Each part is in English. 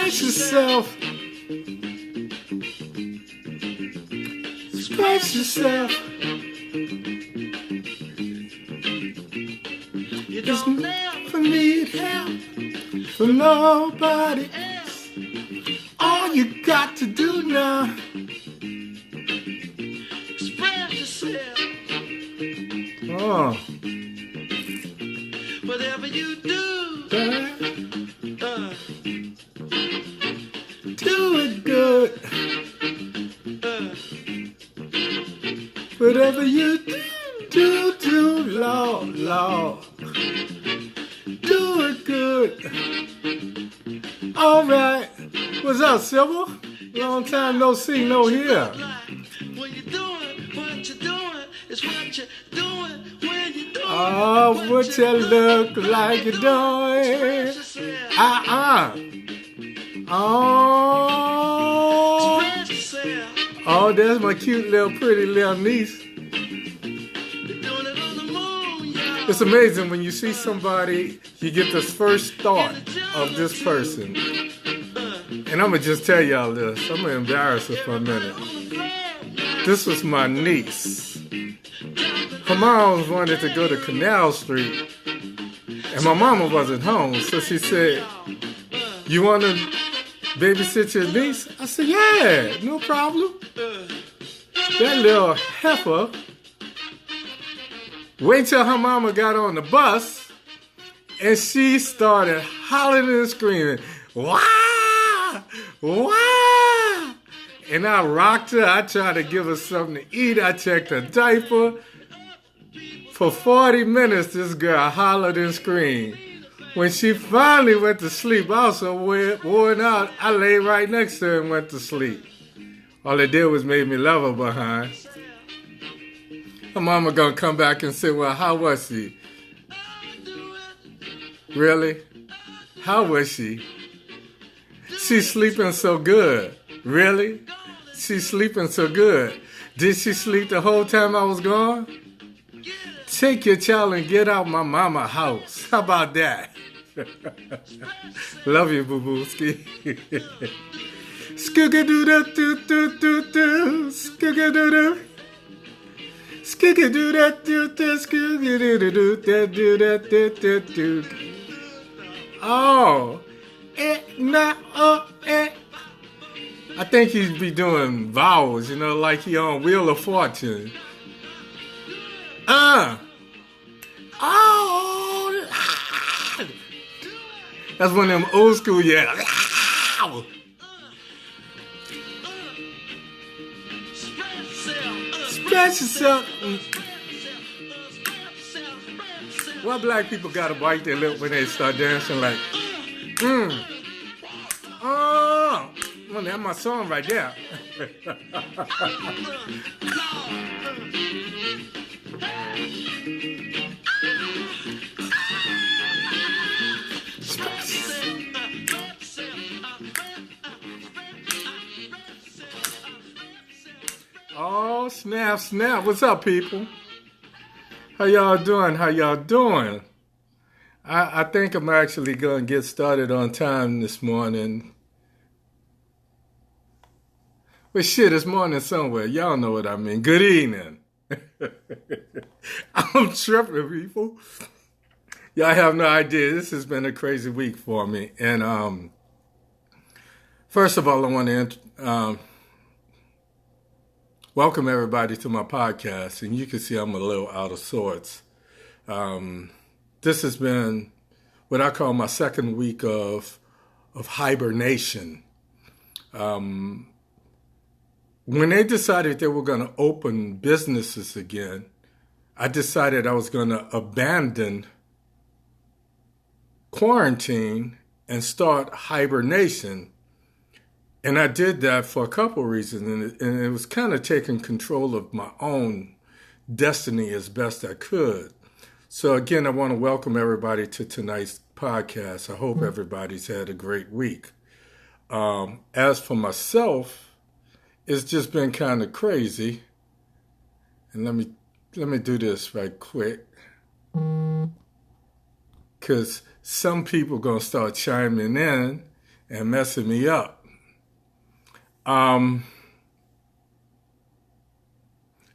Scratch yourself. Scratch yourself. You don't never need help from nobody else. All you got to do now, express yourself. Oh. Whatever you do, do it good. Whatever you do, Lord, do it good. All right. What's up, Silver? Long time no see, no hear. What you doing? What you doing? It's what you doing when you doing. Oh, what you look like you're doing. Oh, there's my cute little pretty little niece. It's amazing when you see somebody, you get this first thought of this person. And I'm going to just tell y'all this. I'm going to embarrass her for a minute. This was my niece. Her mom wanted to go to Canal Street. And my mama wasn't home. So she said, you want to babysit your niece? I said, yeah, no problem. That little heifer, wait till her mama got on the bus, and she started hollering and screaming, wah, wah. And I rocked her. I tried to give her something to eat. I checked her diaper. For 40 minutes, this girl hollered and screamed. When she finally went to sleep, I was so worn out, I lay right next to her and went to sleep. All it did was made me love her behind. Her mama gonna come back and say, well, how was she? Really? How was she? She's sleeping so good. Really? She's sleeping so good. Did she sleep the whole time I was gone? Take your child and get out my mama house. How about that? Love you, boo-booski. Skooga-doo-da-doo-doo-doo-doo. Skooga-doo-doo. Skooga-doo-da-doo-doo. Skooga-doo-da-doo-doo-doo-doo. Oh. I think he'd be doing vowels, like he on Wheel of Fortune. Oh. That's one of them old school, yeah. Scratch yourself. Why black people gotta bite their lip when they start dancing like, Oh, well, that's my song right there. Oh, snap, snap. What's up, people? How y'all doing? I think I'm actually going to get started on time this morning. Well, shit, it's morning somewhere. Y'all know what I mean. Good evening. I'm tripping, people. Y'all have no idea. This has been a crazy week for me. And first of all, I want to welcome everybody to my podcast. And you can see I'm a little out of sorts. This has been what I call my second week of hibernation. When they decided they were going to open businesses again, I decided I was going to abandon quarantine and start hibernation. And I did that for a couple of reasons, and it was kind of taking control of my own destiny as best I could. So again, I want to welcome everybody to tonight's podcast. I hope everybody's had a great week. As for myself, it's just been kind of crazy. And let me do this right quick, because some people going to start chiming in and messing me up.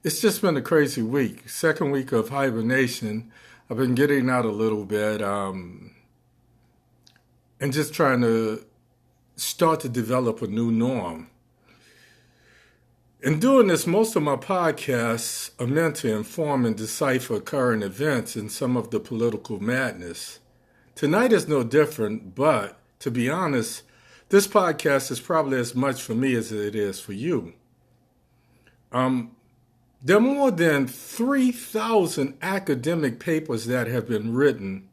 It's just been a crazy week. Second week of hibernation. I've been getting out a little bit and just trying to start to develop a new norm. In doing this, most of my podcasts are meant to inform and decipher current events and some of the political madness. Tonight is no different, but to be honest, this podcast is probably as much for me as it is for you. There are more than 3,000 academic papers that have been written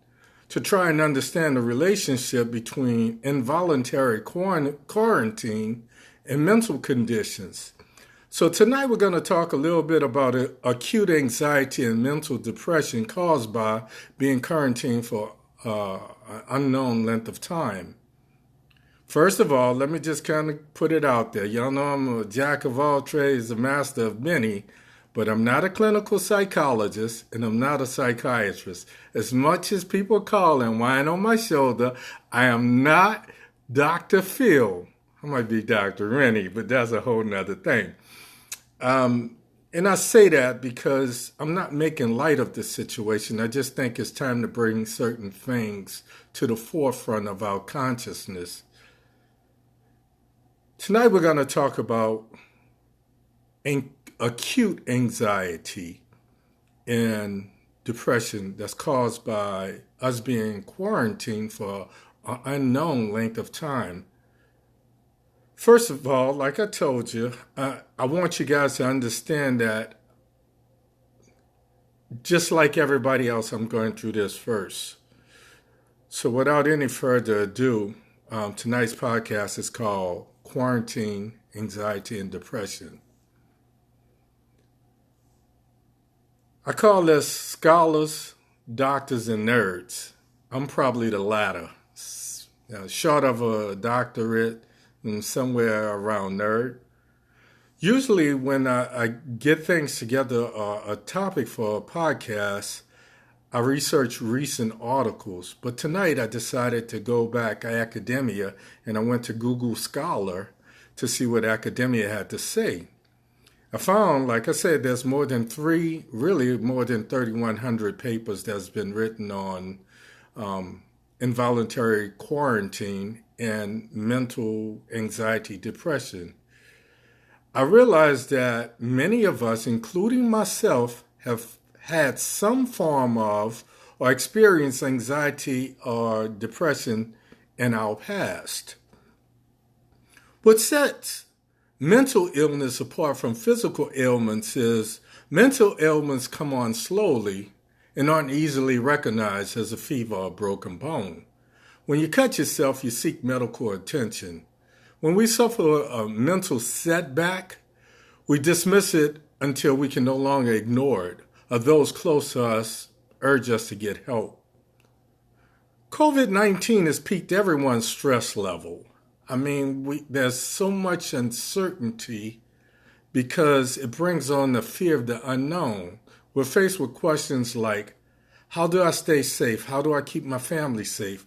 to try and understand the relationship between involuntary quarantine and mental conditions. So tonight we're going to talk a little bit about acute anxiety and mental depression caused by being quarantined for an unknown length of time. First of all, let me just kind of put it out there. Y'all know I'm a jack of all trades, a master of many, but I'm not a clinical psychologist and I'm not a psychiatrist. As much as people call and whine on my shoulder, I am not Dr. Phil. I might be Dr. Rennie, but that's a whole nother thing. And I say that because I'm not making light of this situation. I just think it's time to bring certain things to the forefront of our consciousness. Tonight we're going to talk about acute anxiety and depression that's caused by us being quarantined for an unknown length of time. First of all, like I told you, I want you guys to understand that just like everybody else, I'm going through this first. So without any further ado, tonight's podcast is called Quarantine, Anxiety, and Depression. I call this scholars, doctors, and nerds. I'm probably the latter. Short of a doctorate and somewhere around nerd. Usually when I get things together, a topic for a podcast, I research recent articles. But tonight I decided to go back to academia and I went to Google Scholar to see what academia had to say. I found, like I said, there's more than 3,100 papers that's been written on involuntary quarantine and mental anxiety, depression. I realized that many of us, including myself, have had some form of or experienced anxiety or depression in our past. What sets mental illness apart from physical ailments is mental ailments come on slowly and aren't easily recognized as a fever or a broken bone. When you cut yourself, you seek medical attention. When we suffer a mental setback, we dismiss it until we can no longer ignore it, or those close to us urge us to get help. COVID-19 has piqued everyone's stress level. I mean, there's so much uncertainty because it brings on the fear of the unknown. We're faced with questions like, how do I stay safe? How do I keep my family safe?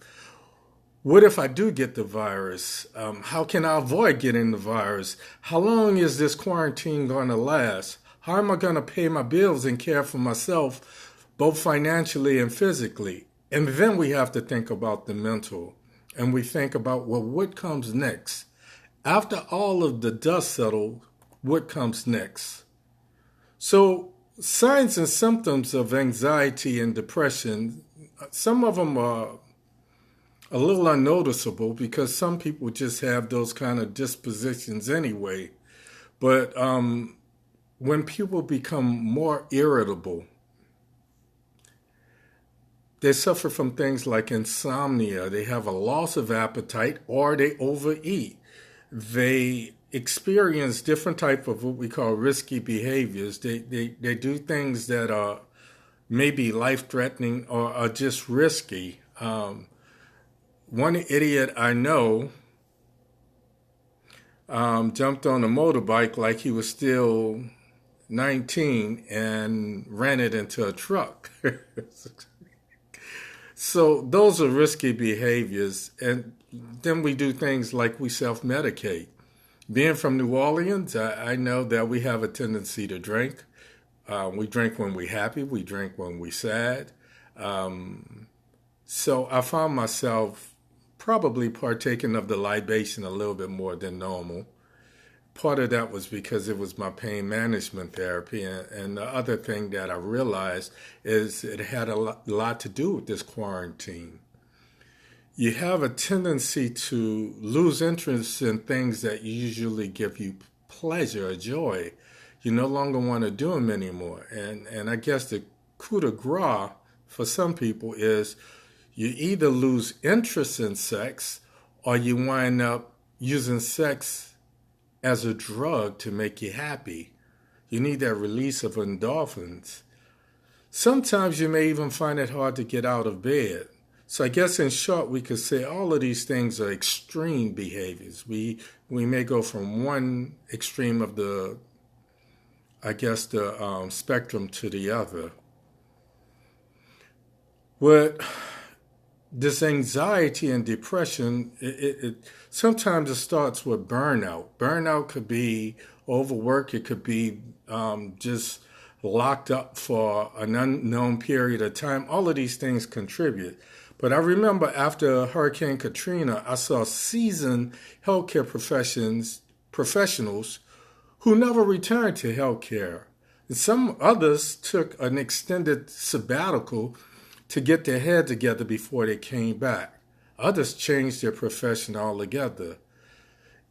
What if I do get the virus? How can I avoid getting the virus? How long is this quarantine going to last? How am I going to pay my bills and care for myself, both financially and physically? And then we have to think about the mental. And we think about, well, what comes next? After all of the dust settles, what comes next? So signs and symptoms of anxiety and depression, some of them are a little unnoticeable because some people just have those kind of dispositions anyway. But when people become more irritable, they suffer from things like insomnia. They have a loss of appetite or they overeat. They experience different type of what we call risky behaviors. They do things that are maybe life-threatening or are just risky. One idiot I know jumped on a motorbike like he was still 19 and ran it into a truck. So those are risky behaviors. And then we do things like we self-medicate. Being from New Orleans, I know that we have a tendency to drink. We drink when we're happy. We drink when we're sad. So I found myself probably partaking of the libation a little bit more than normal. Part of that was because it was my pain management therapy. And the other thing that I realized is it had a lot to do with this quarantine. You have a tendency to lose interest in things that usually give you pleasure or joy. You no longer want to do them anymore. And I guess the coup de grace for some people is you either lose interest in sex or you wind up using sex as a drug to make you happy. You need that release of endorphins. Sometimes you may even find it hard to get out of bed. So I guess in short, we could say all of these things are extreme behaviors. We may go from one extreme of the spectrum to the other. With this anxiety and depression, it sometimes it starts with burnout. Burnout could be overwork. It could be just locked up for an unknown period of time. All of these things contribute. But I remember after Hurricane Katrina, I saw seasoned healthcare professionals who never returned to healthcare. And some others took an extended sabbatical to get their head together before they came back. Others changed their profession altogether.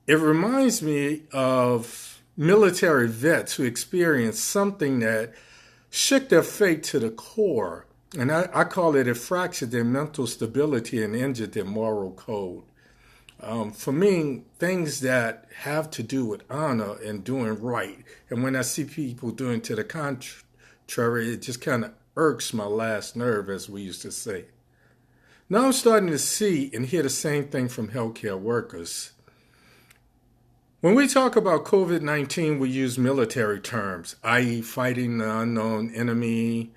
It reminds me of military vets who experienced something that shook their faith to the core. And I call it fractured their mental stability and injured their moral code. For me, things that have to do with honor and doing right. And when I see people doing to the contrary, it just kind of irks my last nerve, as we used to say. Now I'm starting to see and hear the same thing from healthcare workers. When we talk about COVID-19, we use military terms, i.e. fighting the unknown enemy,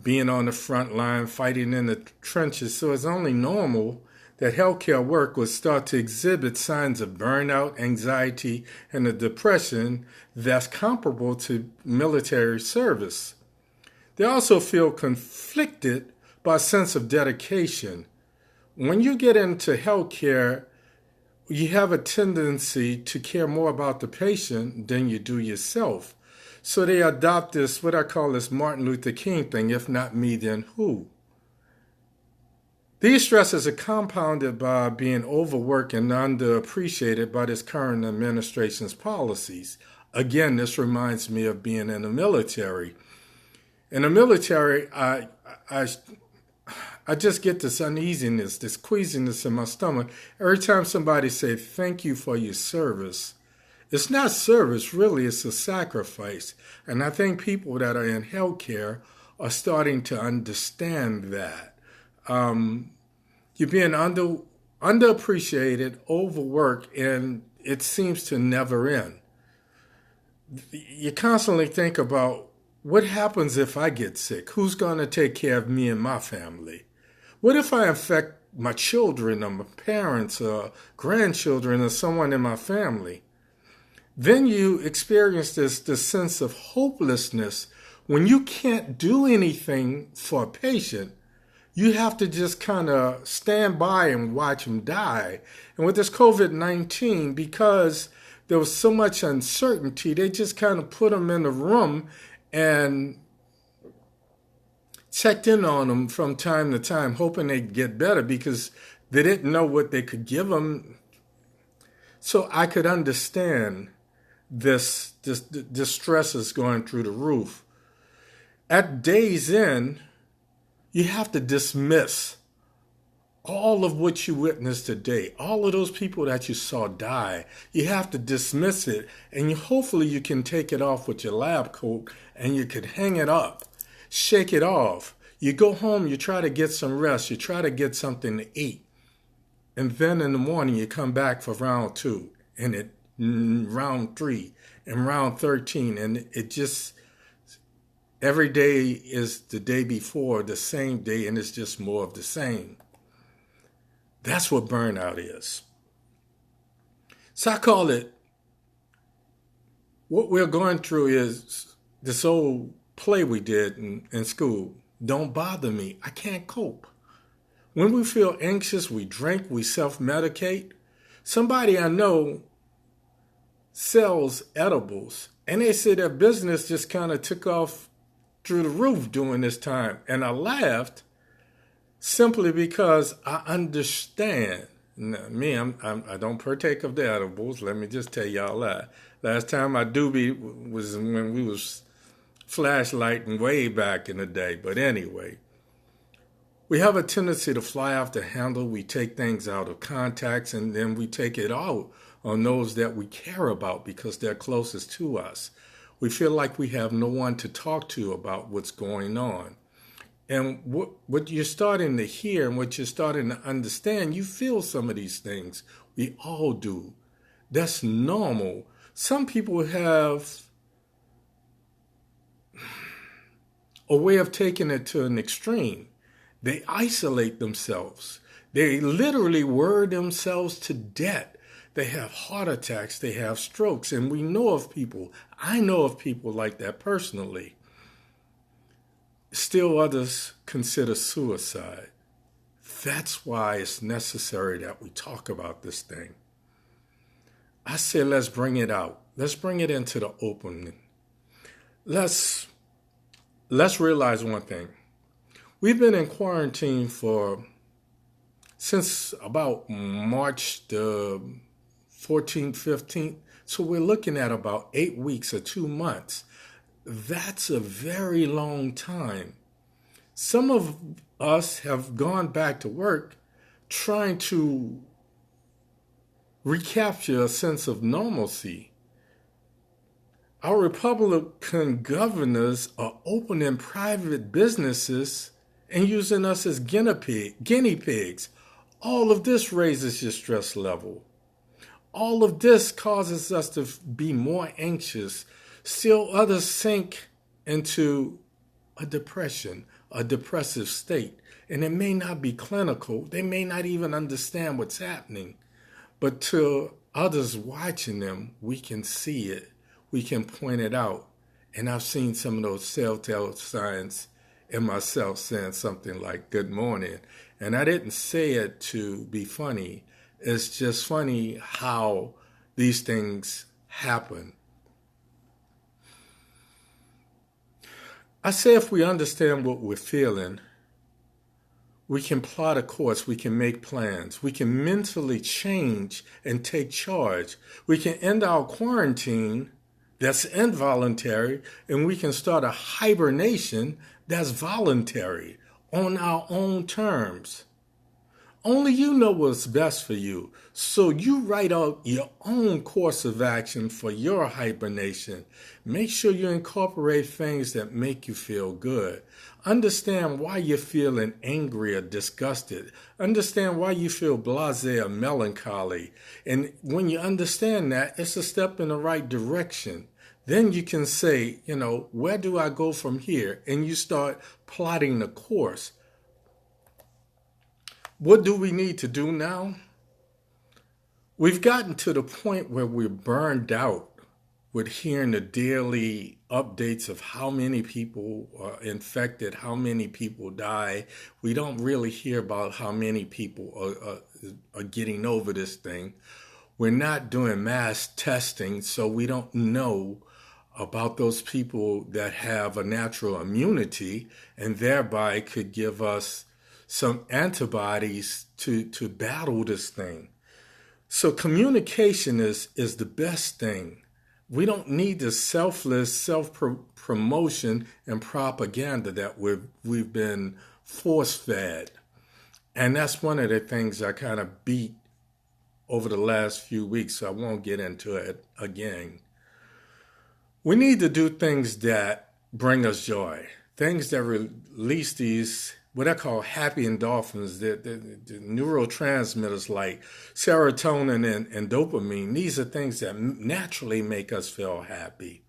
being on the front line, fighting in the trenches. So it's only normal that healthcare workers start to exhibit signs of burnout, anxiety, and a depression that's comparable to military service. They also feel conflicted by a sense of dedication. When you get into healthcare, you have a tendency to care more about the patient than you do yourself. So they adopt this, what I call this Martin Luther King thing, if not me, then who? These stresses are compounded by being overworked and underappreciated by this current administration's policies. Again, this reminds me of being in the military. In the military, I just get this uneasiness, this queasiness in my stomach every time somebody says, thank you for your service. It's not service, really, it's a sacrifice. And I think people that are in healthcare are starting to understand that. You're being underappreciated, overworked, and it seems to never end. You constantly think about, what happens if I get sick? Who's going to take care of me and my family? What if I infect my children or my parents or grandchildren or someone in my family? Then you experience this sense of hopelessness. When you can't do anything for a patient, you have to just kind of stand by and watch them die. And with this COVID-19, because there was so much uncertainty, they just kind of put them in a room and checked in on them from time to time, hoping they'd get better because they didn't know what they could give them. So I could understand this stress is going through the roof. At day's end, you have to dismiss all of what you witnessed today, all of those people that you saw die. You have to dismiss it, and hopefully you can take it off with your lab coat and you could hang it up, shake it off. You go home, you try to get some rest, you try to get something to eat. And then in the morning you come back for round 2 and round 3 and round 13, and it just Every day is the day before the same day, and it's just more of the same. That's what burnout is. So I call it, what we're going through is this old play we did in school. Don't bother me. I can't cope. When we feel anxious, we drink, we self-medicate. Somebody I know sells edibles, and they say their business just kind of took off through the roof during this time. And I laughed simply because I understand. Me, I don't partake of the edibles. Let me just tell y'all that. Last time I doobie was when we was flashlighting way back in the day. But anyway, we have a tendency to fly off the handle. We take things out of context, and then we take it out on those that we care about because they're closest to us. We feel like we have no one to talk to about what's going on. And what you're starting to hear and what you're starting to understand, you feel some of these things. We all do. That's normal. Some people have a way of taking it to an extreme. They isolate themselves. They literally worry themselves to death. They have heart attacks. They have strokes. And we know of people. I know of people like that personally. Still others consider suicide. That's why it's necessary that we talk about this thing. I say let's bring it out. Let's bring it into the open. Let's realize one thing. We've been in quarantine since about March the 14th, 15th. So we're looking at about 8 weeks or 2 months. That's a very long time. Some of us have gone back to work trying to recapture a sense of normalcy. Our Republican governors are opening private businesses and using us as guinea pigs. All of this raises your stress level. All of this causes us to be more anxious. Still others sink into a depression, a depressive state. And it may not be clinical. They may not even understand what's happening. But to others watching them, we can see it. We can point it out. And I've seen some of those telltale signs in myself saying something like, good morning. And I didn't say it to be funny. It's just funny how these things happen. I say if we understand what we're feeling, we can plot a course, we can make plans, we can mentally change and take charge. We can end our quarantine that's involuntary, and we can start a hibernation that's voluntary on our own terms. Only you know what's best for you. So you write out your own course of action for your hibernation. Make sure you incorporate things that make you feel good. Understand why you're feeling angry or disgusted. Understand why you feel blasé or melancholy. And when you understand that, it's a step in the right direction. Then you can say, where do I go from here? And you start plotting the course. What do we need to do now? We've gotten to the point where we're burned out with hearing the daily updates of how many people are infected, how many people die. We don't really hear about how many people are getting over this thing. We're not doing mass testing, so we don't know about those people that have a natural immunity and thereby could give us some antibodies to battle this thing. So communication is the best thing. We don't need the selfless self-promotion and propaganda that we've been force-fed. And that's one of the things I kind of beat over the last few weeks, so I won't get into it again. We need to do things that bring us joy, things that release these what I call happy endorphins, the neurotransmitters like serotonin and dopamine. These are things that naturally make us feel happy.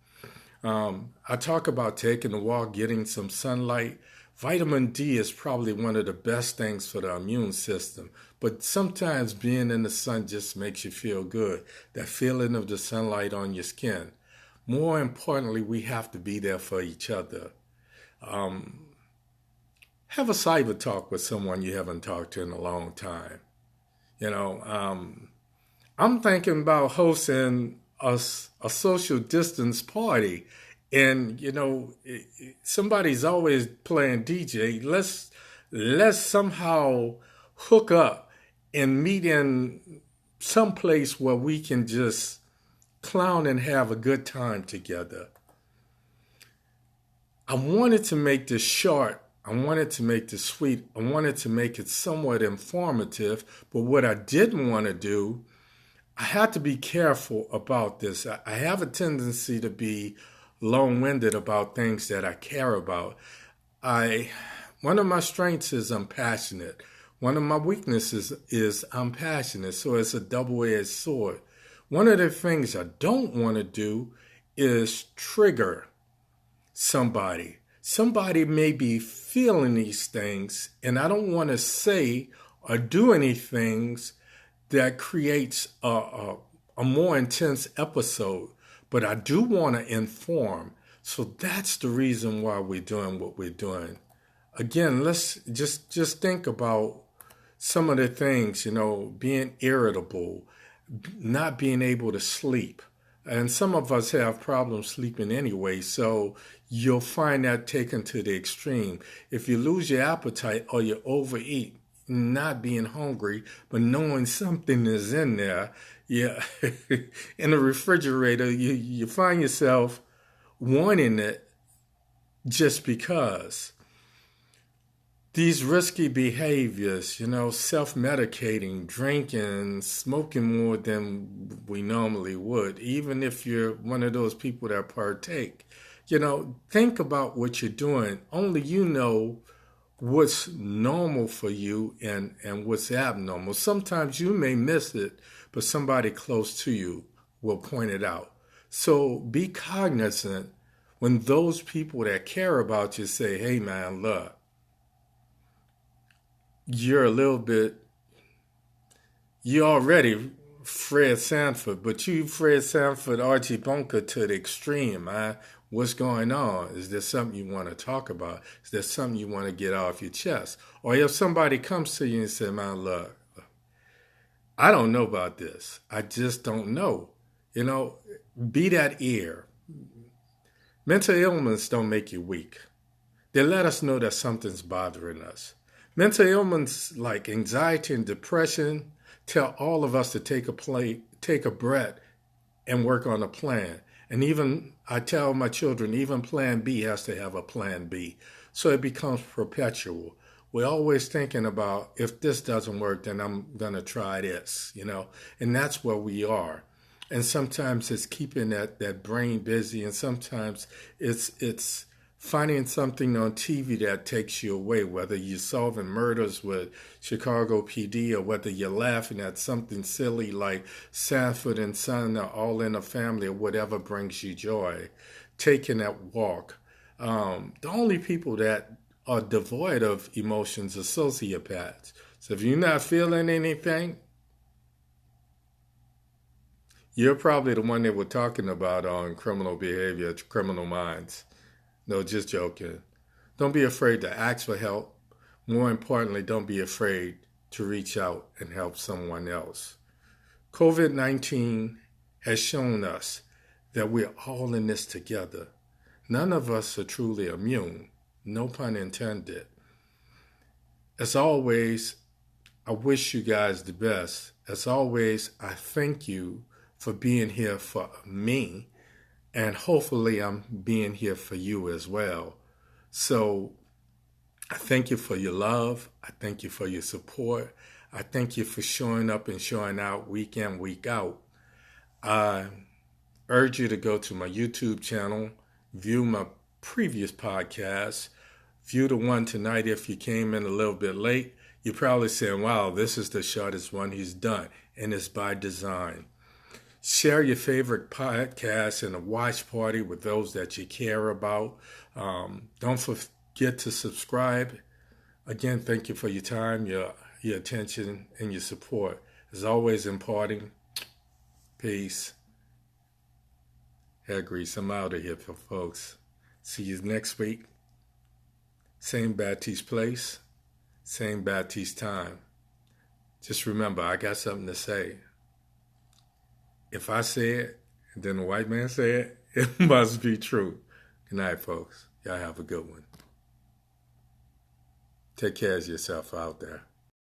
I talk about taking a walk, getting some sunlight. Vitamin D is probably one of the best things for the immune system. But sometimes being in the sun just makes you feel good. That feeling of the sunlight on your skin. More importantly, we have to be there for each other. Have a cyber talk with someone you haven't talked to in a long time. I'm thinking about hosting a social distance party. And, somebody's always playing DJ. Let's somehow hook up and meet in some place where we can just clown and have a good time together. I wanted to make this short. I wanted to make this sweet. I wanted to make it somewhat informative. But what I didn't want to do, I had to be careful about this. I have a tendency to be long-winded about things that I care about. One of my strengths is I'm passionate. One of my weaknesses is I'm passionate. So it's a double-edged sword. One of the things I don't want to do is trigger somebody. Somebody may be feeling these things, and I don't want to say or do anything that creates a more intense episode. But I do want to inform. So that's the reason why we're doing what we're doing. Again, let's just think about some of the things, being irritable, not being able to sleep. And some of us have problems sleeping anyway, so you'll find that taken to the extreme. If you lose your appetite or you overeat, not being hungry, but knowing something is in there, in the refrigerator, you find yourself wanting it just because. These risky behaviors, self-medicating, drinking, smoking more than we normally would, even if you're one of those people that partake, think about what you're doing. Only you know what's normal for you and what's abnormal. Sometimes you may miss it, but somebody close to you will point it out. So be cognizant when those people that care about you say, hey man, look, you're already Fred Sanford, but you Fred Sanford, Archie Bunker to the extreme. What's going on? Is there something you want to talk about? Is there something you want to get off your chest? Or if somebody comes to you and says, man, look, I don't know about this. I just don't know. Be that ear. Mental illness don't make you weak. They let us know that something's bothering us. Mental illness like anxiety and depression tell all of us to take a breath and work on a plan. And even I tell my children, even plan B has to have a plan B. So it becomes perpetual. We're always thinking about, if this doesn't work, then I'm going to try this, and that's where we are. And sometimes it's keeping that brain busy, and sometimes it's finding something on TV that takes you away, whether you're solving murders with Chicago PD or whether you're laughing at something silly like Sanford and Son are all in a family or whatever brings you joy. Taking that walk. The only people that are devoid of emotions are sociopaths. So if you're not feeling anything, you're probably the one that we're talking about on criminal behavior, Criminal Minds. No, just joking. Don't be afraid to ask for help. More importantly, don't be afraid to reach out and help someone else. COVID-19 has shown us that we're all in this together. None of us are truly immune. No pun intended. As always, I wish you guys the best. As always, I thank you for being here for me. And hopefully I'm being here for you as well. So I thank you for your love. I thank you for your support. I thank you for showing up and showing out week in, week out. I urge you to go to my YouTube channel, view my previous podcasts, view the one tonight. If you came in a little bit late, you're probably saying, wow, this is the shortest one he's done. And it's by design. Share your favorite podcast and a watch party with those that you care about. Don't forget to subscribe. Again, thank you for your time, your attention, and your support. As always, imparting peace. Hair grease. I'm out of here, folks. See you next week. Same Baptiste place, same Baptiste time. Just remember, I got something to say. If I say it, and then the white man say it, it must be true. Good night, folks. Y'all have a good one. Take care of yourself out there.